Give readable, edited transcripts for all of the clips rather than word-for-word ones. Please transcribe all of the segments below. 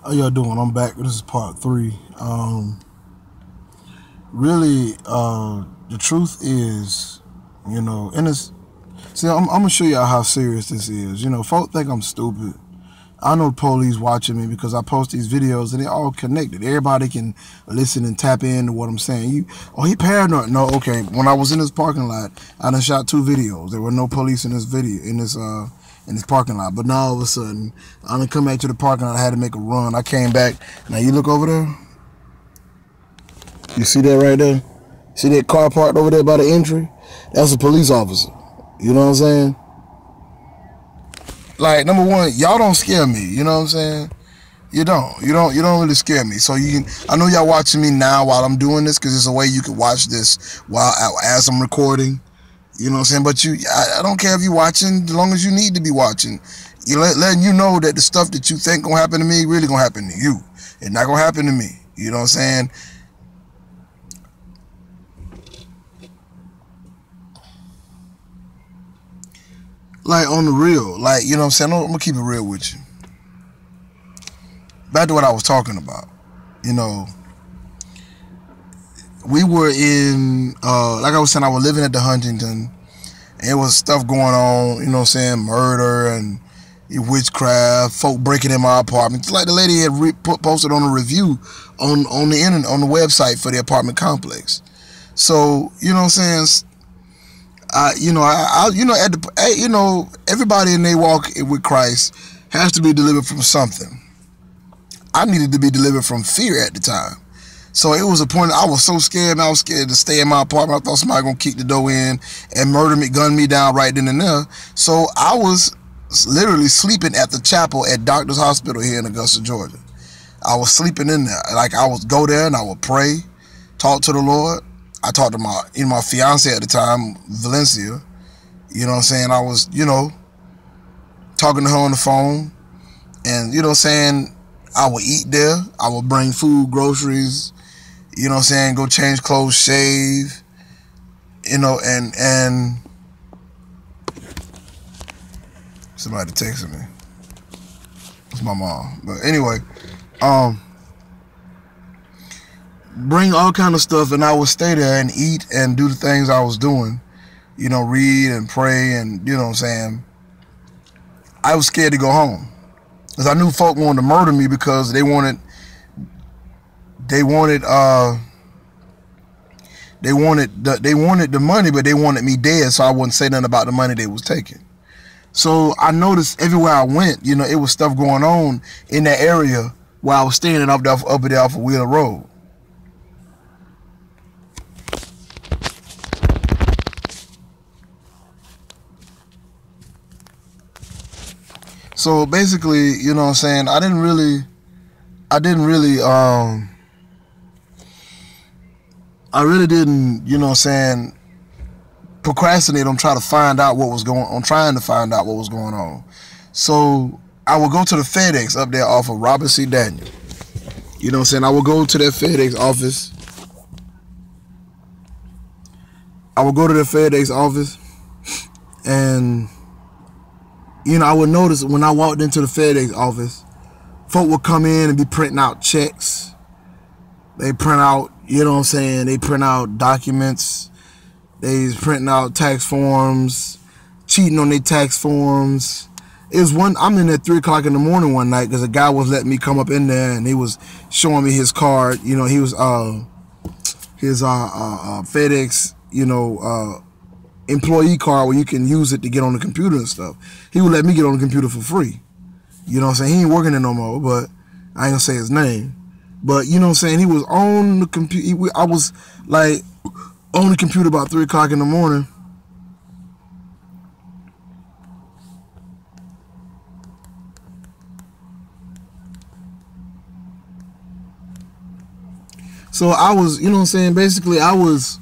How y'all doing? I'm back. This is part 3. Really, the truth is, and it's, see, I'm gonna show y'all how serious this is. Folk think I'm stupid. I know the police watching me because I post these videos and they're all connected. Everybody can listen and tap into what I'm saying. He paranoid. No, okay. When I was in this parking lot, I done shot 2 videos. There were no police in this in this parking lot. But now all of a sudden, I done come back to the parking lot. I had to make a run. I came back. Now you look over there. You see that right there? See that car parked over there by the entry? That's a police officer. You know what I'm saying? Like, number one, y'all don't scare me. You know what I'm saying? You don't really scare me. So I know y'all watching me now while I'm doing this, because it's a way you can watch this as I'm recording. You know what I'm saying? But I don't care if you're watching, as long as you need to be watching. Letting you know that the stuff that you think gonna happen to me really gonna happen to you. It's not gonna happen to me. You know what I'm saying? Like, on the real, like, you know what I'm saying? I'm gonna keep it real with you. Back to what I was talking about. We were in, like I was saying, I was living at the Huntington, and it was stuff going on, you know what I'm saying, murder and witchcraft, folk breaking in my apartment. It's like the lady had posted on a review on the internet, on the website for the apartment complex. So, you know what I'm saying, everybody in their walk with Christ has to be delivered from something. I needed to be delivered from fear at the time. So it was a point, I was so scared, I was scared to stay in my apartment. I thought somebody gonna kick the door in and murder me, gun me down right then and there. So I was literally sleeping at the chapel at Doctor's Hospital here in Augusta, Georgia. I was sleeping in there. Like, I would go there and I would pray, talk to the Lord. I talked to my fiance at the time, Valencia. You know what I'm saying? I was, talking to her on the phone. And, you know what I'm saying, I would eat there. I would bring food, groceries, you know what I'm saying, go change clothes, shave, and somebody texted me. It's my mom. But anyway, bring all kind of stuff, and I would stay there and eat and do the things I was doing, read and pray, and you know what I'm saying. I was scared to go home because I knew folk wanted to murder me because they wanted the money, but they wanted me dead, so I wouldn't say nothing about the money they was taking. So I noticed everywhere I went, it was stuff going on in that area where I was staying up there off of Wheeler Road. So basically, you know what I'm saying, I didn't really didn't, you know what I'm saying, procrastinate on trying to find out what was going on. So I would go to the FedEx up there off of Robert C. Daniel. You know what I'm saying? I would go to that FedEx office. And I would notice when I walked into the FedEx office, folk would come in and be printing out checks. They print out, you know what I'm saying, they print out documents. They printing out tax forms, cheating on their tax forms. I'm in at 3 o'clock in the morning one night because a guy was letting me come up in there, and he was showing me his card. He was his FedEx, employee card where you can use it to get on the computer and stuff. He would let me get on the computer for free. You know what I'm saying? He ain't working there no more, but I ain't gonna say his name. But you know what I'm saying? He was on the computer. I was like on the computer about 3 o'clock in the morning. So I was, you know what I'm saying? Basically, I was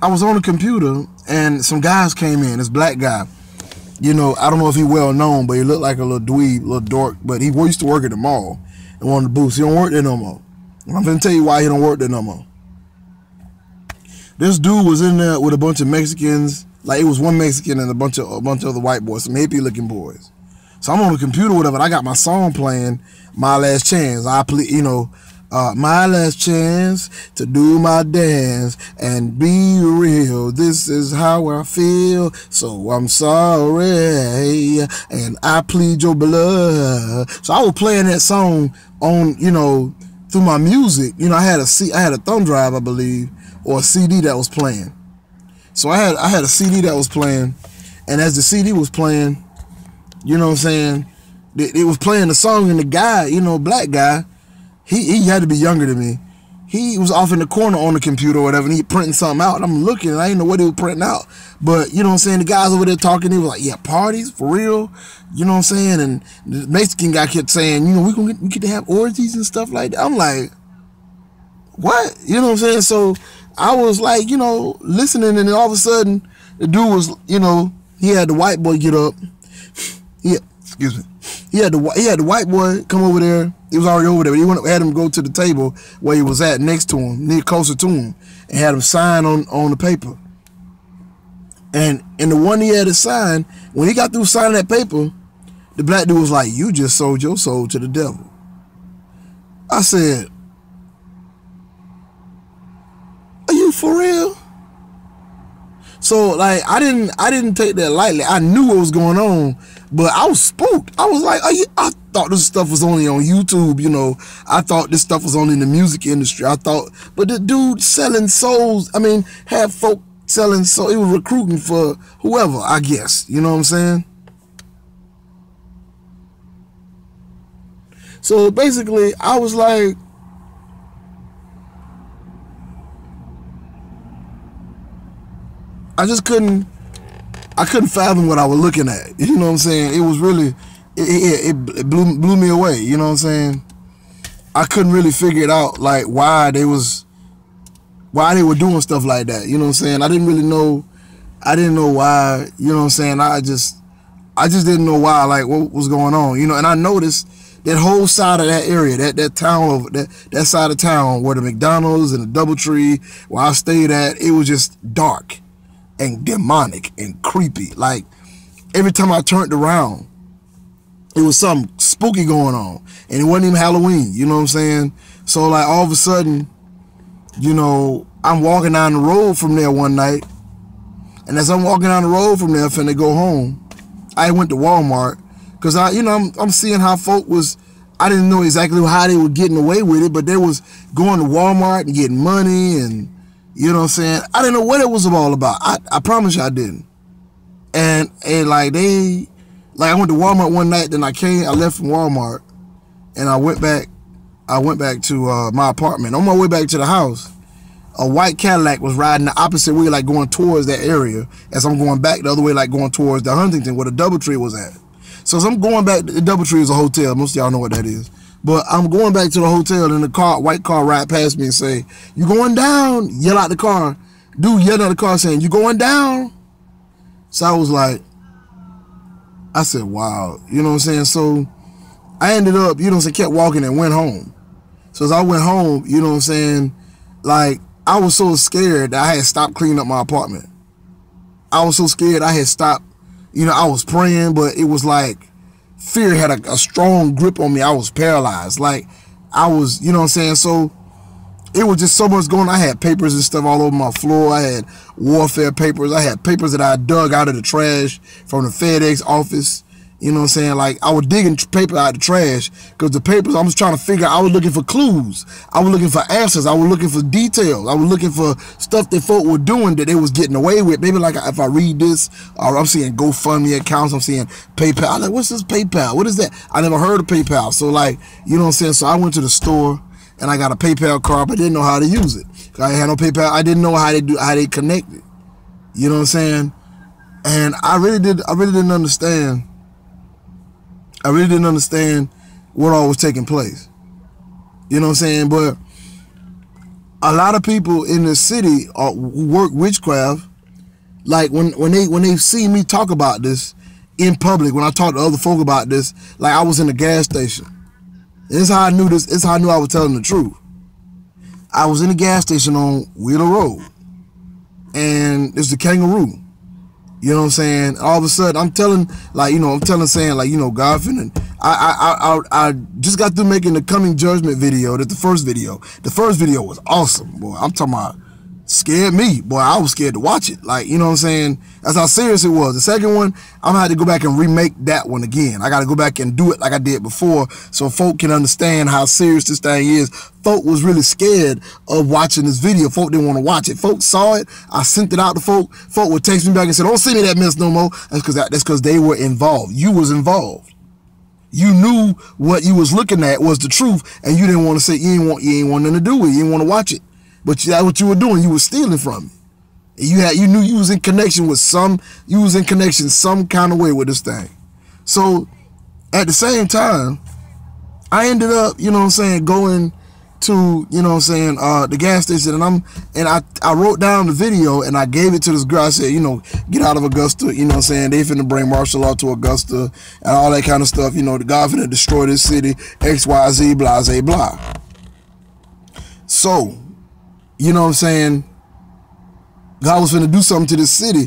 on the computer, and some guys came in. This black guy, I don't know if he well known, but he looked like a little dweeb, little dork. But he used to work at the mall in one of the booths. He don't work there no more. And I'm gonna tell you why he don't work there no more. This dude was in there with a bunch of Mexicans. Like, it was one Mexican and a bunch of other white boys, some hippie looking boys. So I'm on the computer, whatever. And I got my song playing, My Last Chance. I play, you know, my last chance to do my dance and be real. This is how I feel. So I'm sorry, and I plead your blood. So I was playing that song on, you know, through my music. You know, I had a thumb drive, I believe, or a CD that was playing. So I had a CD that was playing, and as the CD was playing, you know what I'm saying, it was playing the song, and the guy, you know, black guy, he had to be younger than me. He was off in the corner on the computer or whatever, and he printing something out, and I'm looking, and I didn't know what he was printing out. But, you know what I'm saying, the guys over there talking, he was like, yeah, parties, for real? You know what I'm saying? And the Mexican guy kept saying, you know, we get to have orgies and stuff like that. I'm like, what? You know what I'm saying? So I was like, you know, listening, and then all of a sudden, the dude was, you know, he had the white boy get up. Excuse me. He had the white boy come over there. He was already over there, but he had him go to the table where he was at, next to him, near closer to him, and had him sign on the paper. And the one he had to sign, when he got through signing that paper, the black dude was like, you just sold your soul to the devil. I said, are you for real? So like I didn't take that lightly. I knew what was going on, but I was spooked. I was like, I thought this stuff was only on YouTube, you know. I thought this stuff was only in the music industry. I thought, but the dude selling souls, I mean, had folk selling souls. He was recruiting for whoever, I guess. You know what I'm saying? So basically, I was like, I couldn't fathom what I was looking at. You know what I'm saying? It was really, it blew me away. You know what I'm saying? I couldn't really figure it out, like why they were doing stuff like that. You know what I'm saying? I didn't know why. You know what I'm saying? I just didn't know why, like what was going on. You know, and I noticed that whole side of that area, that town over that side of town where the McDonald's and the DoubleTree where I stayed at, it was just dark and demonic and creepy. Like every time I turned around, it was something spooky going on, and it wasn't even Halloween. You know what I'm saying? So like all of a sudden, you know, I'm walking down the road from there one night, and as I'm walking down the road from there, finna go home, I went to Walmart because I'm seeing how folk was. I didn't know exactly how they were getting away with it, but they was going to Walmart and getting money and. You know what I'm saying? I didn't know what it was all about. I promise you I didn't. And like I went to Walmart one night, then I left from Walmart, and I went back to my apartment. On my way back to the house, a white Cadillac was riding the opposite way, like going towards that area, as I'm going back the other way, like going towards the Huntington, where the DoubleTree was at. So as I'm going back, the DoubleTree is a hotel. Most of y'all know what that is. But I'm going back to the hotel, and the white car ride past me and say, you going down? Yell out the car. Dude yelled out the car saying, you going down? So I was like, I said, wow. You know what I'm saying? So I ended up, you know what I'm saying, kept walking and went home. So as I went home, you know what I'm saying, like I was so scared that I had stopped cleaning up my apartment. I was so scared I had stopped, you know, I was praying, but it was like, fear had a strong grip on me. I was paralyzed. Like I was, you know what I'm saying? So it was just so much going on. I had papers and stuff all over my floor. I had warfare papers. I had papers that I dug out of the trash from the FedEx office. You know what I'm saying? Like I was digging paper out of the trash because the papers, I was trying to figure out, I was looking for clues. I was looking for answers. I was looking for details. I was looking for stuff that folk were doing that they was getting away with. Maybe like if I read this, or I'm seeing GoFundMe accounts, I'm seeing PayPal. I'm like, what's this PayPal? What is that? I never heard of PayPal. So like, you know what I'm saying? So I went to the store and I got a PayPal card, but didn't know how to use it. I had no PayPal. I didn't know how they connected. You know what I'm saying? And I really didn't understand. I really didn't understand what all was taking place. You know what I'm saying? But a lot of people in the city who work witchcraft, like when they see me talk about this in public, when I talk to other folk about this, like I was in a gas station. And this is how I knew this. This is how I knew I was telling the truth. I was in a gas station on Wheeler Road, and it's the Kangaroo. You know what I'm saying? All of a sudden, I'm telling, like, you know, saying, like, you know, God finna, I just got through making the coming judgment video. That's the first video. The first video was awesome, boy. I'm talking about scared me, boy. I was scared to watch it. Like, you know what I'm saying? That's how serious it was. The second one, I'm gonna have to go back and remake that one again. I gotta go back and do it like I did before, so folk can understand how serious this thing is. Folk was really scared of watching this video. Folk didn't want to watch it. Folk saw it. I sent it out to folk. Folk would text me back and say, "Don't send me that mess no more." That's because they were involved. You was involved. You knew what you was looking at was the truth, and you didn't want to say you ain't want nothing to do with it. You didn't want to watch it. But that's what you were doing. You were stealing from it. You knew you was in connection with some kind of way with this thing. So at the same time, I ended up, you know what I'm saying, going to, you know what I'm saying, the gas station, and I wrote down the video and I gave it to this girl. I said, you know, get out of Augusta, you know what I'm saying, they finna bring martial law to Augusta and all that kind of stuff, you know, the God finna destroy this city, XYZ, blah, blah. So, you know what I'm saying, God was finna do something to this city,